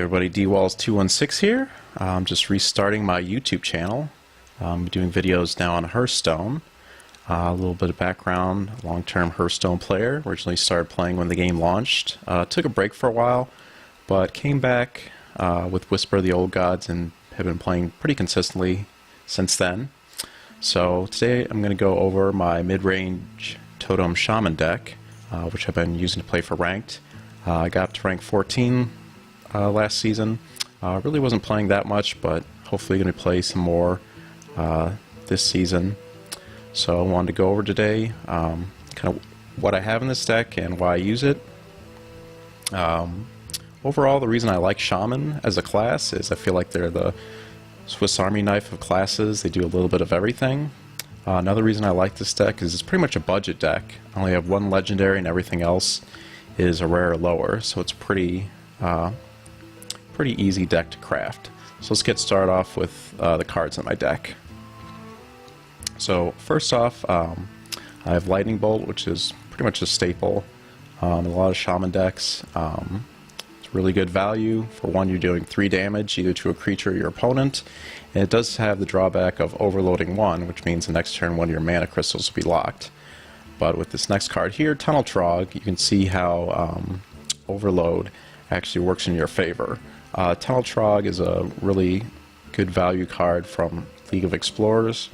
everybody, DWalls216 here. I'm just restarting my YouTube channel. I'm doing videos now on Hearthstone. A little bit of background, long-term Hearthstone player. Originally started playing when the game launched. Took a break for a while, but came back with Whisper of the Old Gods and have been playing pretty consistently since then. So today I'm going to go over my mid-range Totem Shaman deck, which I've been using to play for ranked. I got up to rank 14 last season. Really wasn't playing that much, but hopefully going to play some more this season. So I wanted to go over today kind of what I have in this deck and why I use it. Overall, the reason I like Shaman as a class is I feel like they're the Swiss Army knife of classes. They do a little bit of everything. Another reason I like this deck is it's pretty much a budget deck. I only have one legendary and everything else is a rare or lower, so it's pretty easy deck to craft. So let's get started off with the cards in my deck. So first off, I have Lightning Bolt, which is pretty much a staple in a lot of Shaman decks. It's really good value. For one, you're doing 3 damage either to a creature or your opponent, and it does have the drawback of overloading 1, which means the next turn one of your mana crystals will be locked. But with this next card here, Tunnel Trog, you can see how overload actually works in your favor. Tunnel Trog is a really good value card from League of Explorers.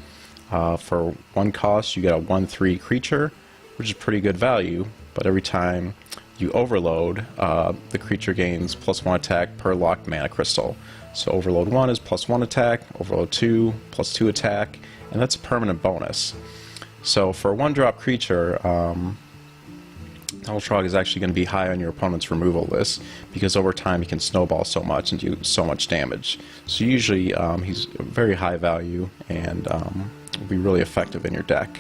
For 1 cost, you get a 1/3 creature, which is pretty good value, but every time you overload, the creature gains +1 attack per locked mana crystal. So overload 1 is +1 attack, overload 2, +2 attack, and that's a permanent bonus. So for a 1-drop creature, Tunnel Trog is actually going to be high on your opponent's removal list because over time he can snowball so much and do so much damage. So usually he's very high value and will be really effective in your deck.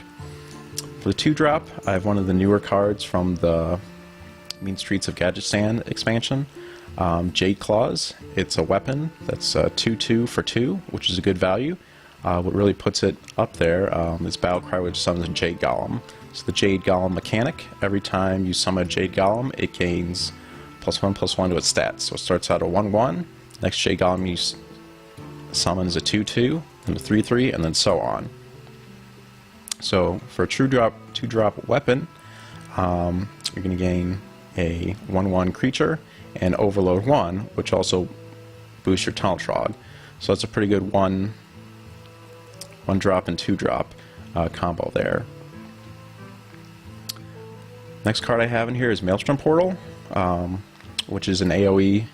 For the 2-drop, I have one of the newer cards from the Mean Streets of Gadgetzan expansion, Jade Claws. It's a weapon that's 2/2 for 2, which is a good value. What really puts it up there is Battlecry, which summons a Jade Golem. So the Jade Golem mechanic, every time you summon a Jade Golem, it gains +1/+1 to its stats. So it starts out at 1/1, next Jade Golem you summon is a 2/2, and a 3/3, and then so on. So for a 2-drop weapon, you're going to gain a 1/1 creature and overload 1, which also boosts your Tunnel Trog. So that's a pretty good 1-drop and 2-drop combo there. Next card I have in here is Maelstrom Portal, which is an AoE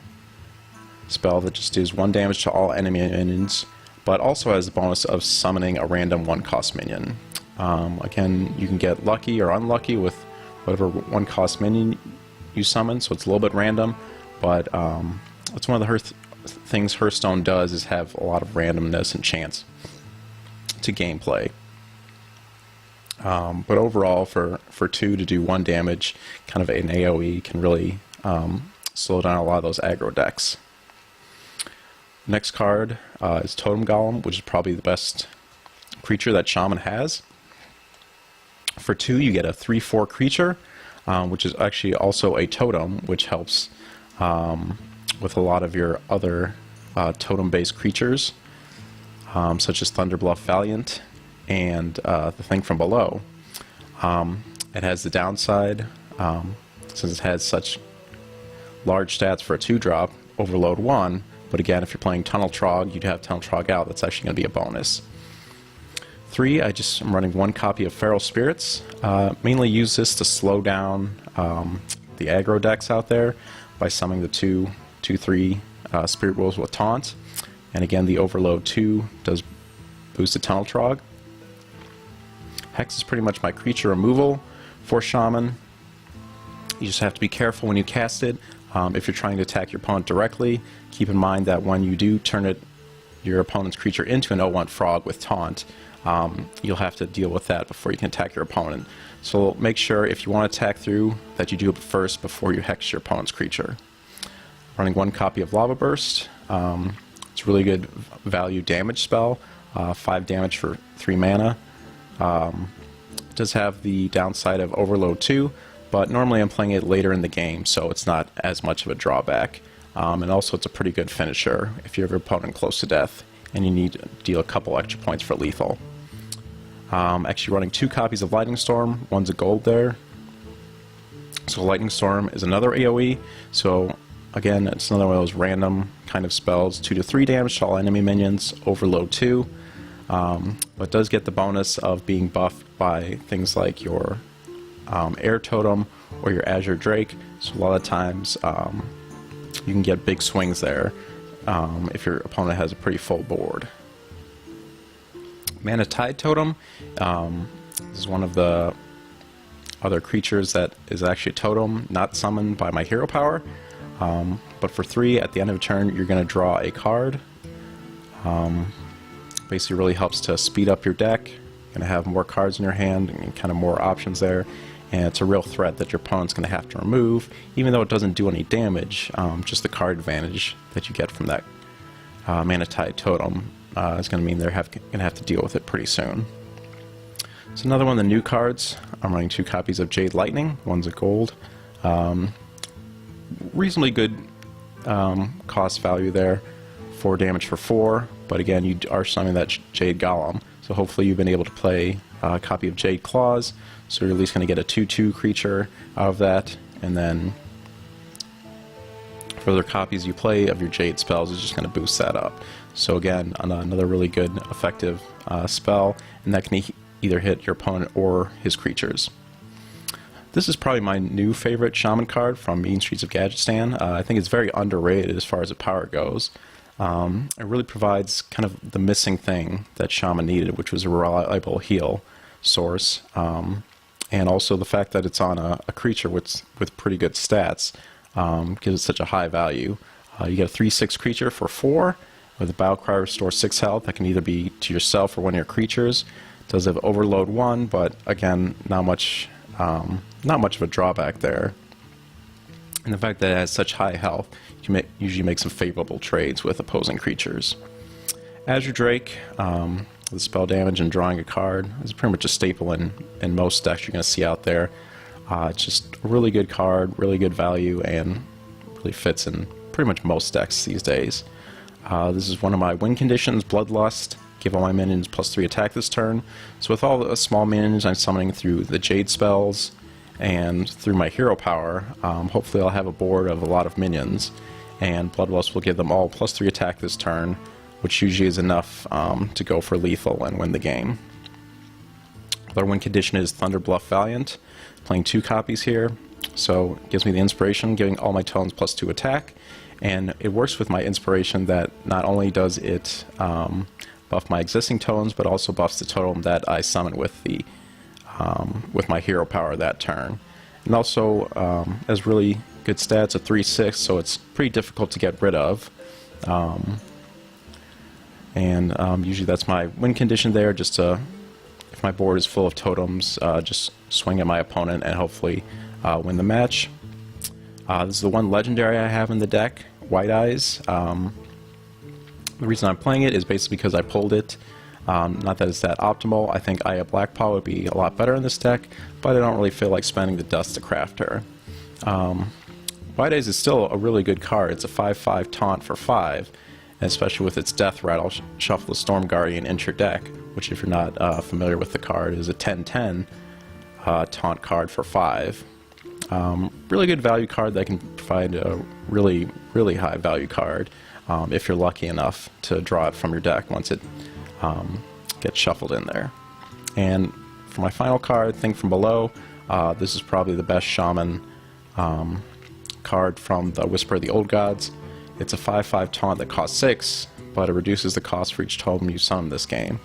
spell that just does 1 damage to all enemy minions, but also has the bonus of summoning a random 1-cost minion. Again, you can get lucky or unlucky with whatever 1-cost minion you summon, so it's a little bit random, but it's one of the things Hearthstone does is have a lot of randomness and chance to gameplay. But overall, for 2 to do 1 damage, kind of an AoE can really slow down a lot of those aggro decks. Next card is Totem Golem, which is probably the best creature that Shaman has. For 2, you get a 3/4 creature, which is actually also a totem, which helps with a lot of your other totem-based creatures, such as Thunderbluff Valiant and the Thing from Below. It has the downside, since it has such large stats for a 2-drop, overload 1, but again, if you're playing Tunnel Trog, you'd have Tunnel Trog out. That's actually going to be a bonus. 3, I'm running 1 copy of Feral Spirits. Mainly use this to slow down the aggro decks out there by summoning the 2/3 Spirit Wolves with Taunt. And again, the overload 2 does boost the Tunnel Trog. Hex is pretty much my creature removal for Shaman. You just have to be careful when you cast it. If you're trying to attack your opponent directly, keep in mind that when you do turn your opponent's creature into an 0/1 frog with Taunt, you'll have to deal with that before you can attack your opponent. So make sure if you want to attack through that you do it first before you hex your opponent's creature. Running 1 copy of Lava Burst. It's a really good value damage spell, 5 damage for 3 mana. It does have the downside of overload 2, but normally I'm playing it later in the game, so it's not as much of a drawback. and also it's a pretty good finisher if you have your opponent close to death and you need to deal a couple extra points for lethal. Actually running 2 copies of Lightning Storm, one's a gold there. So Lightning Storm is another AoE, so again it's another one of those random kind of spells, 2 to 3 damage to all enemy minions, overload 2, but does get the bonus of being buffed by things like your Air Totem or your Azure Drake, so a lot of times you can get big swings there if your opponent has a pretty full board. Mana Tide Totem, this is one of the other creatures that is actually a totem, not summoned by my hero power, but for 3 at the end of a turn you're going to draw a card. Basically really helps to speed up your deck. You're going to have more cards in your hand and kind of more options there, and it's a real threat that your opponent's going to have to remove, even though it doesn't do any damage. Just the card advantage that you get from that Mana Tide Totem is going to mean they're going to have to deal with it pretty soon. So another one of the new cards, I'm running 2 copies of Jade Lightning, one's a gold. Reasonably good cost value there, 4 damage for 4, but again you are summoning that Jade Golem, so hopefully you've been able to play a copy of Jade Claws, so you're at least going to get a 2/2 creature out of that, and then further copies you play of your Jade spells is just going to boost that up. So again, another really good effective spell, and that can either hit your opponent or his creatures. This is probably my new favorite Shaman card from Mean Streets of Gadgetstan. I think it's very underrated as far as the power goes. It really provides kind of the missing thing that Shaman needed, which was a reliable heal source, and also the fact that it's on a creature with pretty good stats gives it such a high value. You get a 3/6 creature for 4 with a Battlecry, restore 6 health. That can either be to yourself or one of your creatures. It does have overload 1, but again, not much of a drawback there. And the fact that it has such high health, you can usually make some favorable trades with opposing creatures. Azure Drake, with spell damage and drawing a card, is pretty much a staple in most decks you're going to see out there. It's just a really good card, really good value, and really fits in pretty much most decks these days. This is one of my win conditions, Bloodlust. Give all my minions +3 attack this turn. So with all the small minions I'm summoning through the Jade spells and through my hero power, hopefully I'll have a board of a lot of minions, and Bloodlust will give them all +3 attack this turn, which usually is enough to go for lethal and win the game. Our win condition is Thunder Bluff Valiant, playing 2 copies here, so it gives me the inspiration, giving all my totems +2 attack, and it works with my inspiration that not only does it buff my existing totems, but also buffs the totem that I summon with my hero power that turn. And also has really good stats, a 3/6, so it's pretty difficult to get rid of. Usually that's my win condition there, just to, if my board is full of totems, just swing at my opponent and hopefully win the match. This is the one legendary I have in the deck, White Eyes. The reason I'm playing it is basically because I pulled it. Not that it's that optimal. I think Aya Blackpaw would be a lot better in this deck, but I don't really feel like spending the dust to craft her. White Eyes is still a really good card. It's a 5/5 taunt for 5, and especially with its Death Rattle, shuffle the Storm Guardian into your deck, which if you're not familiar with the card is a 10/10 taunt card for 5. Really good value card that can provide a really, really high value card if you're lucky enough to draw it from your deck once it gets shuffled in there. And for my final card, Think from Below, this is probably the best Shaman card from the Whisper of the Old Gods. It's a 5/5 taunt that costs 6, but it reduces the cost for each totem you summon this game.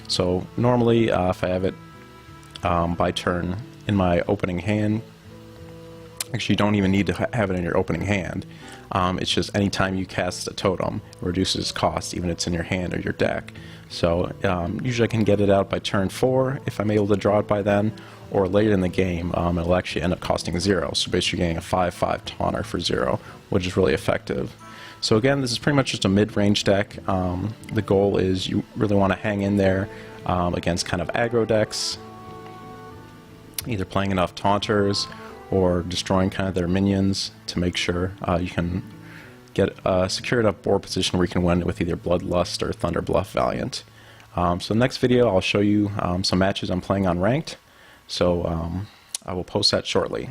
So normally if I have it by turn in my opening hand, actually you don't even need to have it in your opening hand. It's just anytime you cast a totem, it reduces cost, even if it's in your hand or your deck. So usually I can get it out by turn 4 if I'm able to draw it by then, or later in the game it'll actually end up costing 0. So basically getting a 5/5 taunter for 0, which is really effective. So again, this is pretty much just a mid-range deck. The goal is you really want to hang in there against kind of aggro decks, either playing enough taunters or destroying kind of their minions to make sure you can get a secure enough board position where you can win with either Bloodlust or Thunder Bluff Valiant. So next video I'll show you some matches I'm playing on ranked, so I will post that shortly.